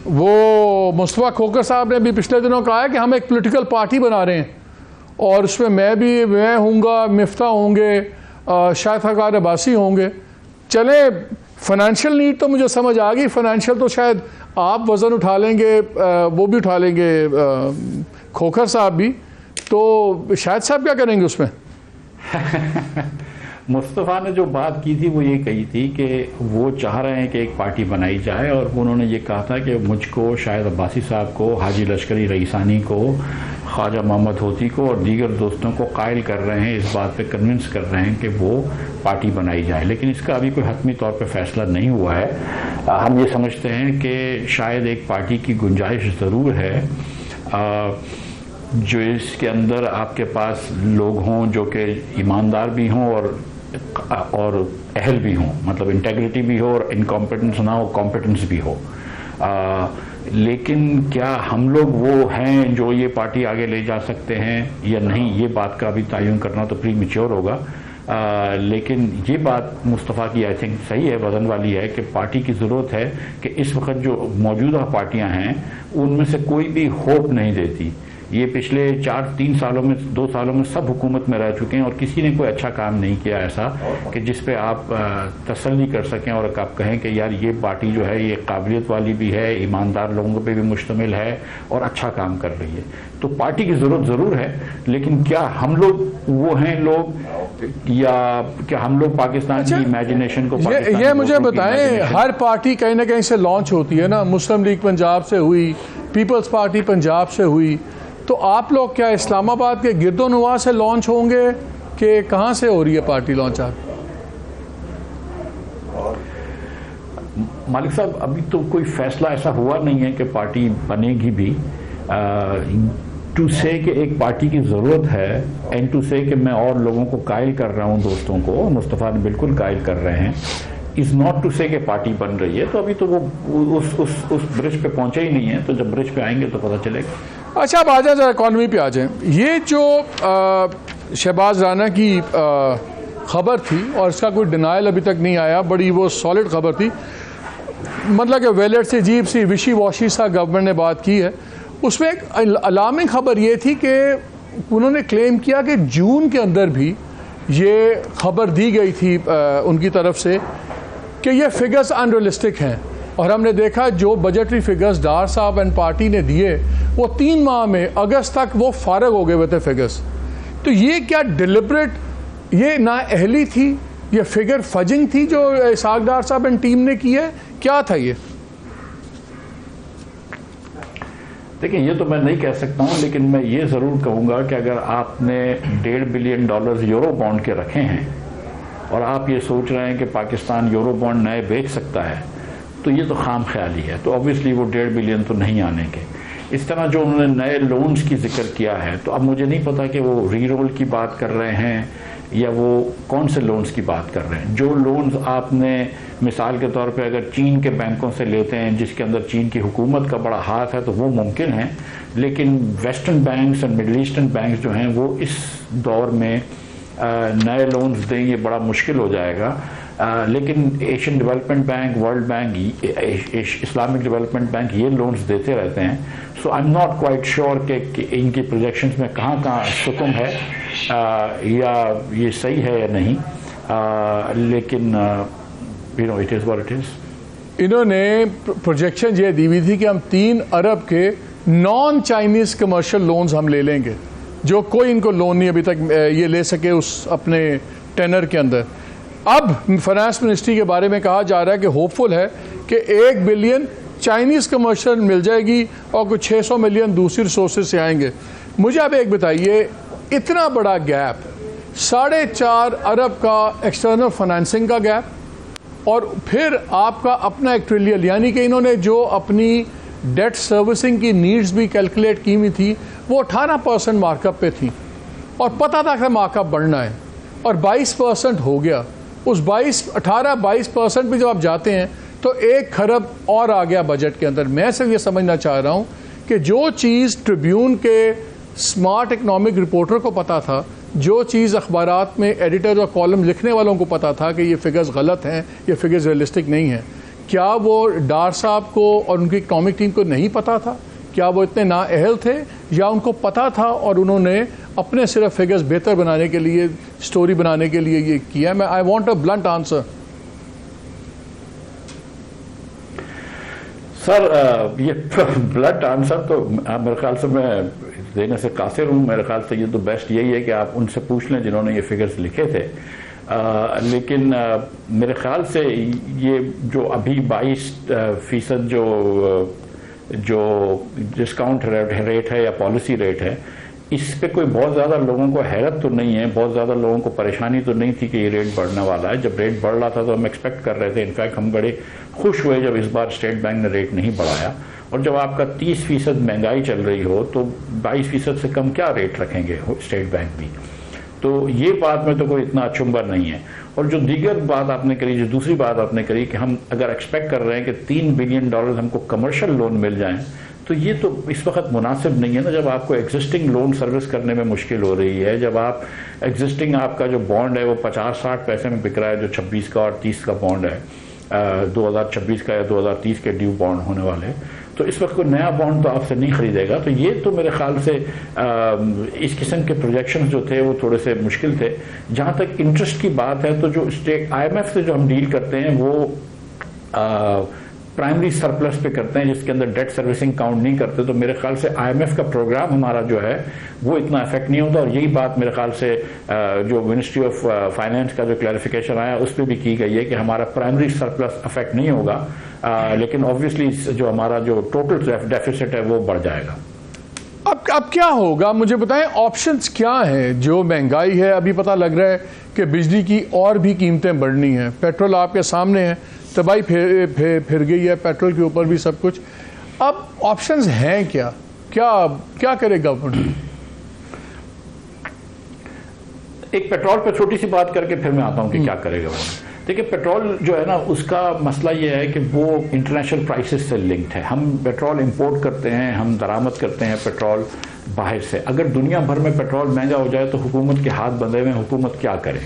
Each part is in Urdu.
وہ مصطفیٰ کھوکھر صاحب نے بھی پچھلے دنوں کہا ہے کہ ہم ایک پولیٹیکل پارٹی بنا رہے ہیں اور اس میں میں ہوں گا، مفتاح ہوں گے، شاہد خاقان عباسی ہوں گے. چلیں فائنینشیل نیڈ تو مجھے سمجھ آ گئی، فائنینشیل تو شاید آپ وزن اٹھا لیں گے، وہ بھی اٹھا لیں گے کھوکھر صاحب بھی، تو شاہد صاحب کیا کریں گے اس میں؟ مصطفیٰ نے جو بات کی تھی وہ یہ کہی تھی کہ وہ چاہ رہے ہیں کہ ایک پارٹی بنائی جائے، اور انہوں نے یہ کہا تھا کہ مجھ کو، شاہد عباسی صاحب کو، حاجی لشکری رئیسانی کو، خواجہ محمد ہوتی کو اور دیگر دوستوں کو قائل کر رہے ہیں، اس بات پہ کنونس کر رہے ہیں کہ وہ پارٹی بنائی جائے، لیکن اس کا ابھی کوئی حتمی طور پہ فیصلہ نہیں ہوا ہے. ہم یہ سمجھتے ہیں کہ شاید ایک پارٹی کی گنجائش ضرور ہے، جو اس کے اندر آپ کے پاس لوگ ہوں جو کہ ایماندار بھی ہوں اور اہل بھی ہوں، مطلب انٹیگریٹی بھی ہو اور انکمپیٹنس نہ ہو، کمپیٹنس بھی ہو. لیکن کیا ہم لوگ وہ ہیں جو یہ پارٹی آگے لے جا سکتے ہیں یا نہیں، یہ بات کا ابھی تعین کرنا تو پری میچور ہوگا. لیکن یہ بات مصطفیٰ کی آئی تھنک صحیح ہے، وزن والی ہے، کہ پارٹی کی ضرورت ہے کہ اس وقت جو موجودہ پارٹیاں ہیں ان میں سے کوئی بھی ہوپ نہیں دیتی. یہ پچھلے 2 سالوں میں سب حکومت میں رہ چکے ہیں اور کسی نے کوئی اچھا کام نہیں کیا ایسا کہ جس پہ آپ تسلی کر سکیں اور آپ کہیں کہ یار یہ پارٹی جو ہے یہ قابلیت والی بھی ہے، ایماندار لوگوں پہ بھی مشتمل ہے اور اچھا کام کر رہی ہے. تو پارٹی کی ضرورت ضرور ہے، لیکن کیا ہم لوگ وہ ہیں لوگ، یا کیا ہم لوگ پاکستان کی امیجنیشن کو، یہ مجھے بتائیں، ہر پارٹی کہیں نہ کہیں سے لانچ ہوتی ہے نا، مسلم لیگ پنجاب سے ہوئی، پیپلز پارٹی پنجاب سے ہوئی، تو آپ لوگ کیا اسلام آباد کے گرد و نواح سے لانچ ہوں گے کہ کہاں سے ہو رہی ہے پارٹی لانچ؟ مالک صاحب ابھی تو کوئی فیصلہ ایسا ہوا نہیں ہے کہ پارٹی بنے گی بھی. ٹو سے کہ ایک پارٹی کی ضرورت ہے، اینڈ ٹو سے کہ میں اور لوگوں کو قائل کر رہا ہوں، دوستوں کو، مصطفیٰ نے بالکل قائل کر رہے ہیں، از ناٹ ٹو سے کہ پارٹی بن رہی ہے. تو ابھی تو وہ اس برج پہ پہنچے ہی نہیں ہے، تو جب برج پہ آئیں گے تو پتہ چلے گا. اچھا اب آ جائیں ذرا اکانومی پہ آ جائیں. یہ جو شہباز رانا کی خبر تھی اور اس کا کوئی ڈینائل ابھی تک نہیں آیا، بڑی وہ سالڈ خبر تھی، مطلب کہ ویلٹ سے عجیب سی وشی واشی سا گورنمنٹ نے بات کی ہے. اس میں ایک الارمنگ خبر یہ تھی کہ انہوں نے کلیم کیا کہ جون کے اندر بھی یہ خبر دی گئی تھی ان کی طرف سے کہ یہ فگرز انریلسٹک ہیں، اور ہم نے دیکھا جو بجٹری فگرز ڈار صاحب اینڈ پارٹی نے دیے وہ 3 ماہ میں اگست تک وہ فارغ ہو گئے ہوئے تھے فگرز. تو یہ کیا ڈیلیبریٹ یہ نااہلی تھی، یہ فگر فجنگ تھی جو اسحاق ڈار صاحب اینڈ ٹیم نے کی ہے، کیا تھا یہ؟ دیکھیں یہ تو میں نہیں کہہ سکتا ہوں، لیکن میں یہ ضرور کہوں گا کہ اگر آپ نے $1.5 بلین یورو بانڈ کے رکھے ہیں اور آپ یہ سوچ رہے ہیں کہ پاکستان یورو بانڈ نئے بیچ سکتا ہے، تو یہ تو خام خیالی ہے. تو obviously وہ 1.5 بلین تو نہیں آنے کے. اس طرح جو انہوں نے نئے لونز کی ذکر کیا ہے، تو اب مجھے نہیں پتا کہ وہ ری رول کی بات کر رہے ہیں یا وہ کون سے لونز کی بات کر رہے ہیں. جو لونز آپ نے مثال کے طور پہ اگر چین کے بینکوں سے لیتے ہیں جس کے اندر چین کی حکومت کا بڑا ہاتھ ہے تو وہ ممکن ہے، لیکن ویسٹرن بینکس اور مڈل ایسٹرن بینکس جو ہیں وہ اس دور میں نئے لونز دیں، یہ بڑا مشکل ہو جائے گا. لیکن Asian development bank, world bank, Islamic development bank یہ لونز دیتے رہتے ہیں. So I am not quite sure کہ ان کی پروجیکشنز میں کہاں سکم ہے یا یہ صحیح ہے یا نہیں، لیکن it is what it is. انہوں نے پروجیکشن یہ دی ہوئی تھی کہ ہم 3 ارب کے نان چائنیز کمرشل لونز ہم لے لیں گے، جو کوئی ان کو لون نہیں ابھی تک یہ لے سکے اس اپنے ٹینر کے اندر. اب فائنانس منسٹری کے بارے میں کہا جا رہا ہے کہ ہوپ فل ہے کہ 1 بلین چائنیز کمرشل مل جائے گی اور کچھ 600 ملین دوسری ریسورسز سے آئیں گے. مجھے اب ایک بتائیے، اتنا بڑا گیپ، 4.5 ارب کا ایکسٹرنل فائنانسنگ کا گیپ، اور پھر آپ کا اپنا 1 ٹریلین، یعنی کہ انہوں نے جو اپنی ڈیٹ سروسنگ کی نیڈز بھی کیلکولیٹ کی ہوئی تھی وہ 18% مارک اپ پہ تھی، اور پتہ تھا کہ مارک اپ بڑھنا ہے، اور 22% ہو گیا. اس 18-22% پہ جب آپ جاتے ہیں تو 1 کھرب اور آ گیا بجٹ کے اندر. میں صرف یہ سمجھنا چاہ رہا ہوں کہ جو چیز ٹریبیون کے سمارٹ اکنامک رپورٹر کو پتا تھا، جو چیز اخبارات میں ایڈیٹر اور کالم لکھنے والوں کو پتا تھا کہ یہ فگرز غلط ہیں، یہ فگرز ریئلسٹک نہیں ہیں، کیا وہ ڈار صاحب کو اور ان کی اکنامک ٹیم کو نہیں پتا تھا؟ کیا وہ اتنے نااہل تھے یا ان کو پتا تھا اور انہوں نے اپنے صرف فگرز بہتر بنانے کے لیے، سٹوری بنانے کے لیے یہ کیا؟ میں I want a blunt answer. Sir یہ بلنٹ آنسر تو میرے خیال سے میں دینے سے قاصر ہوں. میرے خیال سے یہ تو بیسٹ یہی ہے کہ آپ ان سے پوچھ لیں جنہوں نے یہ فگرز لکھے تھے. لیکن میرے خیال سے یہ جو ابھی 22% جو ڈسکاؤنٹ ریٹ ہے یا پالیسی ریٹ ہے، اس پہ کوئی بہت زیادہ لوگوں کو حیرت تو نہیں ہے، بہت زیادہ لوگوں کو پریشانی تو نہیں تھی کہ یہ ریٹ بڑھنے والا ہے. جب ریٹ بڑھ رہا تھا تو ہم ایکسپیکٹ کر رہے تھے. انفیکٹ ہم بڑے خوش ہوئے جب اس بار اسٹیٹ بینک نے ریٹ نہیں بڑھایا. اور جب آپ کا 30% مہنگائی چل رہی ہو تو 22% سے کم کیا ریٹ رکھیں گے اسٹیٹ بینک بھی؟ تو یہ بات میں تو کوئی اتنا اچنبھر نہیں ہے. اور جو دیگر بات آپ نے کری، جو دوسری بات آپ نے کری کہ ہم اگر ایکسپیکٹ کر رہے ہیں کہ $3 بلین ہم کو کمرشل لون مل جائیں، تو یہ تو اس وقت مناسب نہیں ہے نا. جب آپ کو ایگزسٹنگ لون سروس کرنے میں مشکل ہو رہی ہے، جب آپ ایگزسٹنگ آپ کا جو بانڈ ہے وہ 50-60 پیسے میں بک رہا ہے، جو 26 کا اور 30 کا بانڈ ہے، 2026 کا یا 2030 کے ڈیو بانڈ ہونے والے، تو اس وقت کوئی نیا بانڈ تو آپ سے نہیں خریدے گا. تو یہ تو میرے خیال سے اس قسم کے پروجیکشنز جو تھے وہ تھوڑے سے مشکل تھے. جہاں تک انٹرسٹ کی بات ہے تو جو IMF سے جو ہم ڈیل کرتے ہیں وہ پرائمری سرپلس پہ کرتے ہیں، جس کے اندر ڈیٹ سروسنگ کاؤنٹ نہیں کرتے. تو میرے خیال سے IMF کا پروگرام ہمارا جو ہے وہ اتنا افیکٹ نہیں ہوتا. اور یہی بات میرے خیال سے جو منسٹری آف فائنانس کا جو کلیریفیکیشن آیا اس پہ بھی کی گئی ہے کہ ہمارا پرائمری سرپلس افیکٹ نہیں ہوگا، لیکن آبویسلی جو ہمارا جو ٹوٹل ڈیفیسٹ ہے وہ بڑھ جائے گا. اب کیا ہوگا مجھے بتائیں، آپشنز کیا ہیں؟ جو مہنگائی ہے، ابھی پتہ لگ رہا ہے کہ بجلی کی اور بھی قیمتیں بڑھنی ہیں، پیٹرول آپ کے سامنے ہے، تباہی پھر گئی ہے پیٹرول کے اوپر بھی سب کچھ. اب آپشنز ہیں کیا کرے گورنمنٹ؟ ایک پیٹرول پہ چھوٹی سی بات کر کے پھر میں آتا ہوں کہ کیا کرے گا وہ. دیکھیں پیٹرول جو ہے نا اس کا مسئلہ یہ ہے کہ وہ انٹرنیشنل پرائسز سے لنکڈ ہے. ہم پیٹرول امپورٹ کرتے ہیں، ہم درآمد کرتے ہیں پیٹرول باہر سے. اگر دنیا بھر میں پیٹرول مہنگا ہو جائے تو حکومت کے ہاتھ بندھے ہوئے، حکومت کیا کرے؟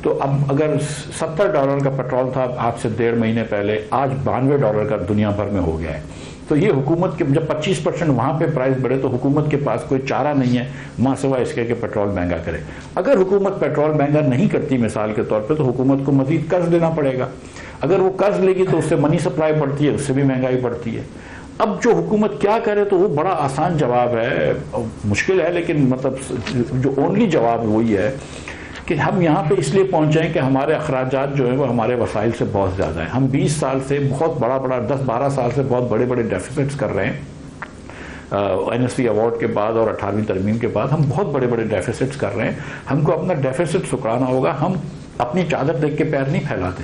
تو اب اگر $70 کا پیٹرول تھا آج سے 1.5 مہینے پہلے، آج $92 کا دنیا بھر میں ہو گیا ہے. تو یہ حکومت کے جب 25% وہاں پہ پرائز بڑھے تو حکومت کے پاس کوئی چارہ نہیں ہے ماں سوائے اس کے کہ پیٹرول مہنگا کرے. اگر حکومت پیٹرول مہنگا نہیں کرتی مثال کے طور پہ تو حکومت کو مزید قرض لینا پڑے گا. اگر وہ قرض لے گی تو اس سے منی سپلائی بڑھتی ہے، اس سے بھی مہنگائی بڑھتی ہے. اب جو حکومت کیا کرے تو وہ بڑا آسان جواب ہے، مشکل ہے لیکن مطلب جو اونلی جواب وہی ہے کہ ہم یہاں پہ اس لیے پہنچے ہیں کہ ہمارے اخراجات جو ہیں وہ ہمارے وسائل سے بہت زیادہ ہیں. ہم 20 سال سے بہت بڑا 10-12 سال سے بہت بڑے ڈیفیسٹس کر رہے ہیں. NSC ایوارڈ کے بعد اور 18ویں ترمیم کے بعد ہم بہت بڑے ڈیفیسٹس کر رہے ہیں. ہم کو اپنا ڈیفیسٹ سکھانا ہوگا. ہم اپنی چادر دیکھ کے پیر نہیں پھیلاتے.